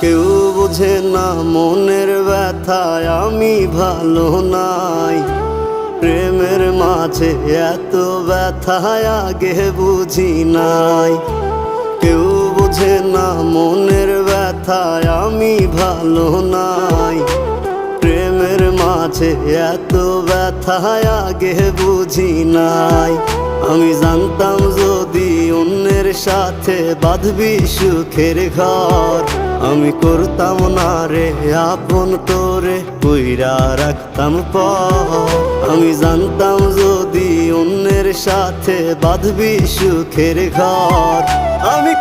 কেউ বোঝে না মনের ব্যথায় আমি ভালো নাই। প্রেমের মাঝে এত ব্যথায় আগে বুঝি নাই। কেউ বোঝে না মনের ব্যথায় আমি ভালো নাই। প্রেমের মাঝে এত ব্যথায় আগে বুঝি নাই। আমি জানতাম যদি অন্যের সাথে বাঁধবি সুখের ঘর, আমি করতাম না রে আপন তোরে কইরা রাখতাম পর। আমি জানতাম যদি অন্যের সাথে বাঁধবি সুখের ঘর, আমি